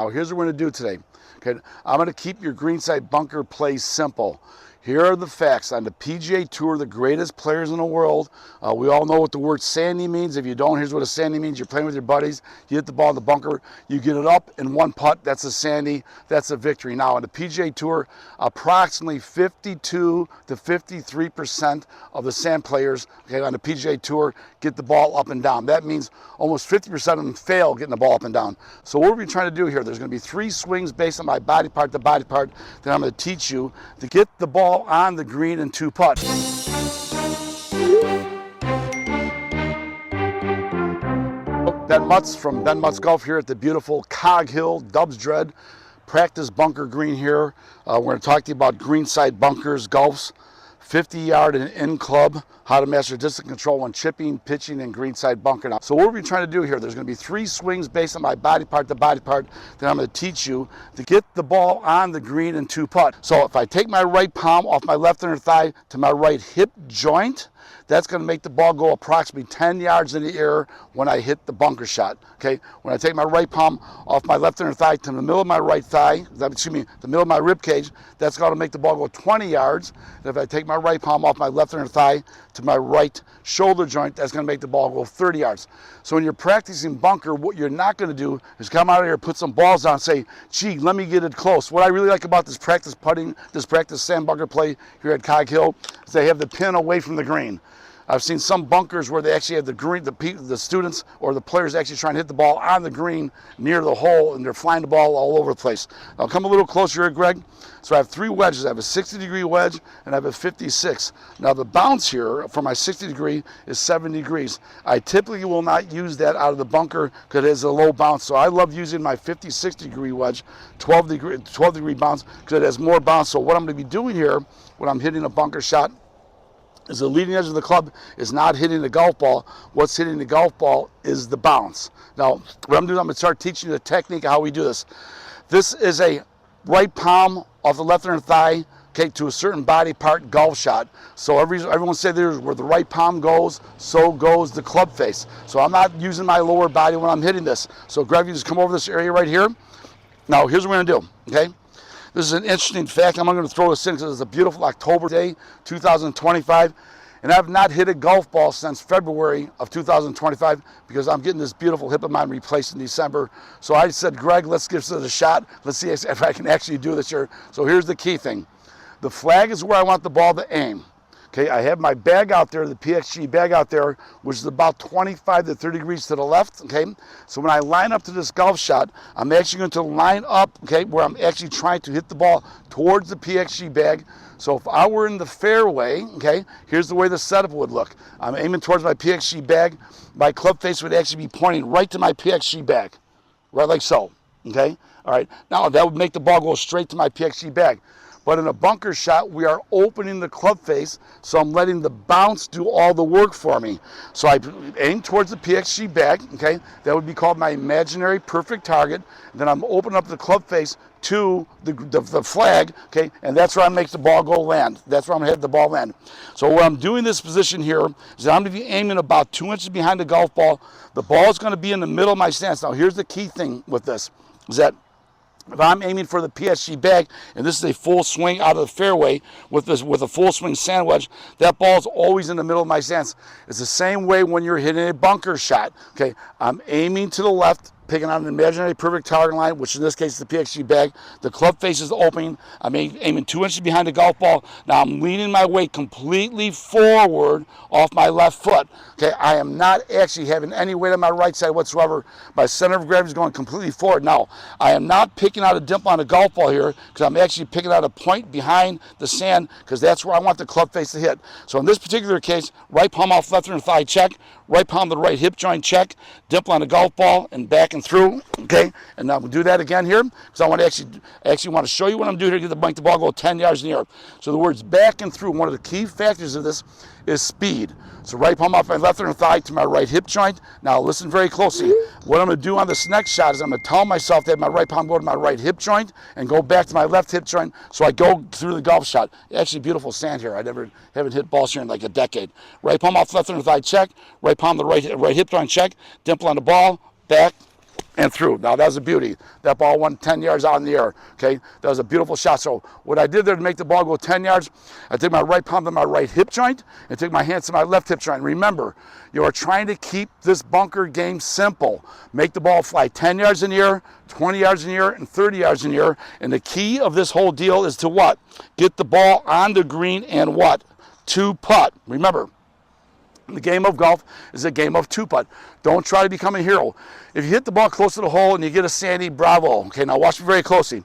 Now here's what we're going to do today. Okay, I'm going to keep your greenside bunker play simple. Here are the facts. On the PGA Tour, the greatest players in the world, we all know what the word sandy means. If you don't, here's what a sandy means. You're playing with your buddies, you hit the ball in the bunker, you get it up in one putt, that's a sandy, that's a victory. Now on the PGA Tour, approximately 52 to 53% of the sand players, okay, on the PGA Tour get the ball up and down. That means almost 50% of them fail getting the ball up and down. So what we're trying to do here, there's going to be 3 swings based on my body part to body part that I'm going to teach you to get the ball on the green and 2 putt. Ben Mutz from Ben Mutz Golf here at the beautiful Cog Hill Dubs Dread practice bunker green here. We're going to talk to you about greenside bunkers, golfs, 50-yard and in club, how to master distance control when chipping, pitching, and greenside bunker. Now, so what we're trying to do here, there's going to be 3 swings based on my body part to body part that I'm going to teach you to get the ball on the green and 2 putt. So if I take my right palm off my left inner thigh to my right hip joint, that's going to make the ball go approximately 10 yards in the air when I hit the bunker shot. Okay, when I take my right palm off my left inner thigh to the middle of my right thigh, excuse me, the middle of my rib cage, that's going to make the ball go 20 yards. And if I take my right palm off my left inner thigh to my right shoulder joint, that's going to make the ball go 30 yards. So when you're practicing bunker, what you're not going to do is come out here, put some balls down, and say, gee, let me get it close. What I really like about this practice putting, this practice sand bunker play here at Cog Hill is they have the pin away from the green. I've seen some bunkers where they actually have the green, the students or the players actually trying to hit the ball on the green near the hole, and they're flying the ball all over the place. I'll come a little closer here, Greg. So I have 3 wedges. I have a 60-degree wedge and I have a 56. Now the bounce here for my 60-degree is 7 degrees. I typically will not use that out of the bunker because it has a low bounce. So I love using my 56-degree wedge, 12-degree bounce, because it has more bounce. So what I'm going to be doing here when I'm hitting a bunker shot is the leading edge of the club is not hitting the golf ball. What's hitting the golf ball is the bounce. Now, what I'm doing, I'm going to start teaching you the technique of how we do this. This is a right palm off the left inner thigh, okay, to a certain body part golf shot. So everyone said there's where the right palm goes, so goes the club face. So I'm not using my lower body when I'm hitting this. So Greg, you just come over this area right here. Now, here's what we're going to do, okay? This is an interesting fact. I'm going to throw this in because it's a beautiful October day, 2025. And I've not hit a golf ball since February of 2025 because I'm getting this beautiful hip of mine replaced in December. So I said, Greg, let's give this a shot. Let's see if I can actually do this here. So here's the key thing. The flag is where I want the ball to aim. Okay, I have my bag out there, the PXG bag out there, which is about 25 to 30 degrees to the left, okay? So when I line up to this golf shot, I'm actually going to line up, okay, where I'm actually trying to hit the ball towards the PXG bag. So if I were in the fairway, okay, here's the way the setup would look. I'm aiming towards my PXG bag. My club face would actually be pointing right to my PXG bag, right like so, okay? All right, now that would make the ball go straight to my PXG bag. But in a bunker shot, we are opening the club face, so I'm letting the bounce do all the work for me. So I aim towards the PXG bag, okay? That would be called my imaginary perfect target. Then I'm opening up the club face to the flag, okay? And that's where I make the ball go land. That's where I'm heading the ball land. So when I'm doing this position here is that I'm going to be aiming about 2 inches behind the golf ball. The ball is going to be in the middle of my stance. Now here's the key thing with this, is that if I'm aiming for the PSG bag, and this is a full swing out of the fairway with a full swing sand wedge, that ball's always in the middle of my stance. It's the same way when you're hitting a bunker shot. Okay, I'm aiming to the left, picking out an imaginary perfect target line, which in this case is the PXG bag. The club face is opening. I'm aiming 2 inches behind the golf ball. Now I'm leaning my weight completely forward off my left foot. Okay, I am not actually having any weight on my right side whatsoever. My center of gravity is going completely forward. Now, I am not picking out a dimple on a golf ball here because I'm actually picking out a point behind the sand because that's where I want the club face to hit. So in this particular case, right palm off left inner thigh, check. Right palm to the right hip joint, check. Dimple on the golf ball and back and through, okay? And now we'll do that again here because I want to actually want to show you what I'm doing here to make the ball go 10 yards in the air. So the words back and through, one of the key factors of this is speed. So right palm off my left inner thigh to my right hip joint. Now listen very closely. What I'm going to do on this next shot is I'm going to tell myself that my right palm go to my right hip joint and go back to my left hip joint so I go through the golf shot. Actually, beautiful sand here. I haven't hit balls here in like a decade. Right palm off left inner thigh, check. Right palm to the right hip joint, check. Dimple on the ball, back, and through. Now that was a beauty. That ball went 10 yards out in the air, okay? That was a beautiful shot. So what I did there to make the ball go 10 yards, I took my right palm to my right hip joint and took my hands to my left hip joint. Remember, you are trying to keep this bunker game simple. Make the ball fly 10 yards in the air, 20 yards in the air, and 30 yards in the air. And the key of this whole deal is to what? Get the ball on the green and what? To putt. Remember, the game of golf is a game of two putt. Don't try to become a hero. If you hit the ball close to the hole and you get a sandy, bravo. Okay, now watch me very closely.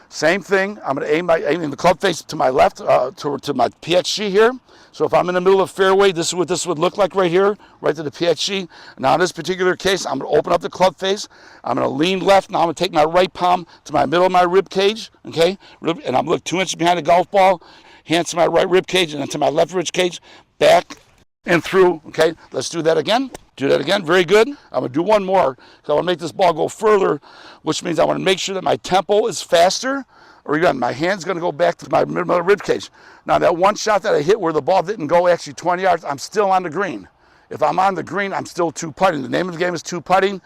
Same thing. I'm going to aim the club face to my left, to my PXG here. So if I'm in the middle of the fairway, this is what this would look like right here, right to the PXG. Now in this particular case, I'm going to open up the club face. I'm going to lean left. Now I'm going to take my right palm to my middle of my rib cage, okay? And I'm going to look 2 inches behind the golf ball, hands to my right rib cage and then to my left rib cage, back and through, okay? Let's do that again. Do that again, very good. I'm gonna do one more, because I wanna make this ball go further, which means I wanna make sure that my tempo is faster, or again, my hand's gonna go back to my middle of the rib cage. Now that one shot that I hit where the ball didn't go actually 20 yards, I'm still on the green. If I'm on the green, I'm still two putting. The name of the game is two putting.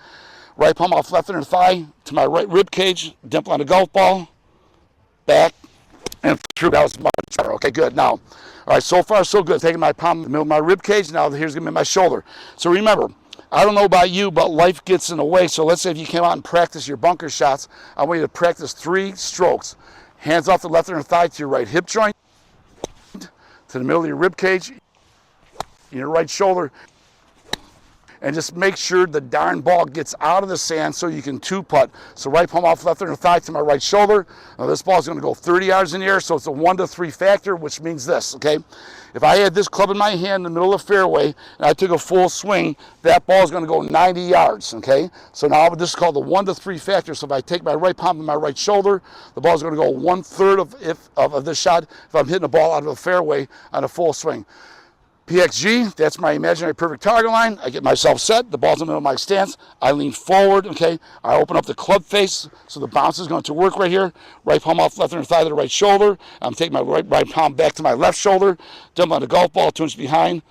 Right palm off left inner thigh to my right rib cage, dimple on the golf ball, back and through. That was much better. Okay, good. Now, all right, so far so good. Taking my palm in the middle of my rib cage. Now here's gonna be my shoulder. So remember, I don't know about you, but life gets in the way. So let's say if you came out and practice your bunker shots, I want you to practice 3 strokes. Hands off the left inner thigh to your right hip joint, to the middle of your rib cage, your right shoulder, and just make sure the darn ball gets out of the sand so you can two putt. So right palm off left inner thigh to my right shoulder. Now this ball is going to go 30 yards in the air, so it's a 1 to 3 factor, which means this, okay? If I had this club in my hand in the middle of the fairway and I took a full swing, that ball is going to go 90 yards, okay? So now this is called the 1 to 3 factor. So if I take my right palm to my right shoulder, the ball is going to go 1/3 of this shot if I'm hitting the ball out of the fairway on a full swing. PXG, that's my imaginary perfect target line. I get myself set, the ball's in the middle of my stance, I lean forward, okay? I open up the club face, so the bounce is going to work right here. Right palm off left inner thigh to the right shoulder. I'm taking my right palm back to my left shoulder, dump on the golf ball, 2 inches behind,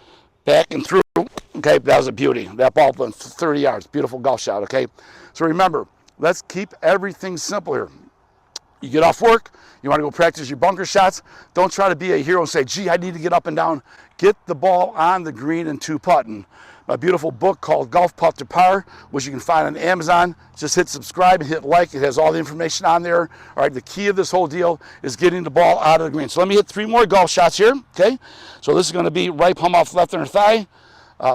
back and through. Okay, that was a beauty. That ball went 30 yards, beautiful golf shot, okay? So remember, let's keep everything simple here. You get off work, you want to go practice your bunker shots. Don't try to be a hero and say, gee, I need to get up and down. Get the ball on the green and two putting. My beautiful book called Golf Putt to Par, which you can find on Amazon. Just hit subscribe and hit like. It has all the information on there. All right, the key of this whole deal is getting the ball out of the green. So let me hit 3 more golf shots here, okay? So this is going to be right palm off left inner thigh.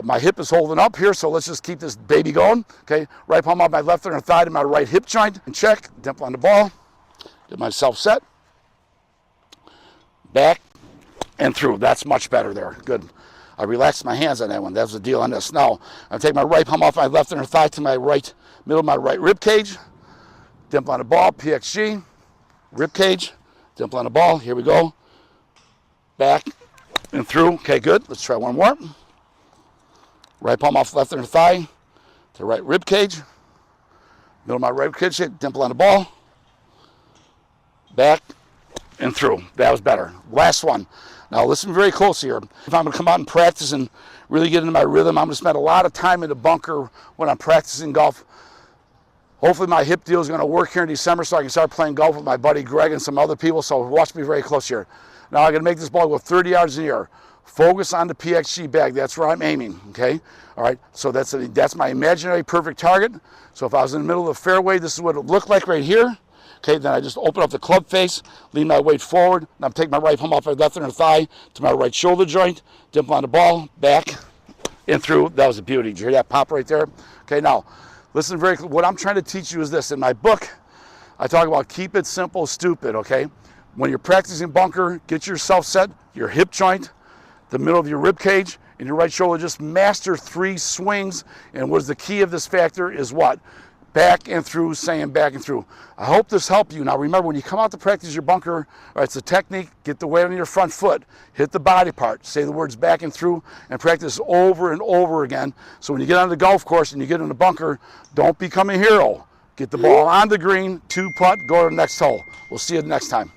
My hip is holding up here, so let's just keep this baby going, okay? Right palm off my left inner thigh to my right hip joint. And check, dimple on the ball. Get myself set. Back and through. That's much better there. Good. I relaxed my hands on that one. That was the deal on this. Now, I'm taking my right palm off my left inner thigh to my right, middle of my right rib cage. Dimple on the ball, PXG. Rib cage. Dimple on the ball. Here we go. Back and through. Okay, good. Let's try one more. Right palm off left inner thigh to right rib cage. Middle of my right rib cage. Dimple on the ball. Back and through. That was better. Last one. Now listen very closely here. If I'm going to come out and practice and really get into my rhythm, I'm going to spend a lot of time in the bunker when I'm practicing golf. Hopefully my hip deal is going to work here in December so I can start playing golf with my buddy Greg and some other people, so watch me very close here. Now I'm going to make this ball go 30 yards in the air. Focus on the PXG bag. That's where I'm aiming, okay? All right, so that's my imaginary perfect target. So if I was in the middle of the fairway, this is what it would look like right here. Okay, then I just open up the club face, lean my weight forward, and I'm taking my right palm off my left inner thigh to my right shoulder joint, dimple on the ball, back and through. That was a beauty. Did you hear that pop right there? Okay, now, listen very close. What I'm trying to teach you is this. In my book, I talk about keep it simple, stupid, okay? When you're practicing bunker, get yourself set, your hip joint, the middle of your rib cage, and your right shoulder. Just master 3 swings, and what's the key of this factor is what? Back and through, saying back and through. I hope this helped you. Now remember, when you come out to practice your bunker, it's a technique, get the weight on your front foot, hit the body part, say the words back and through, and practice over and over again. So when you get on the golf course and you get in the bunker, don't become a hero. Get the ball on the green, 2 putt, go to the next hole. We'll see you next time.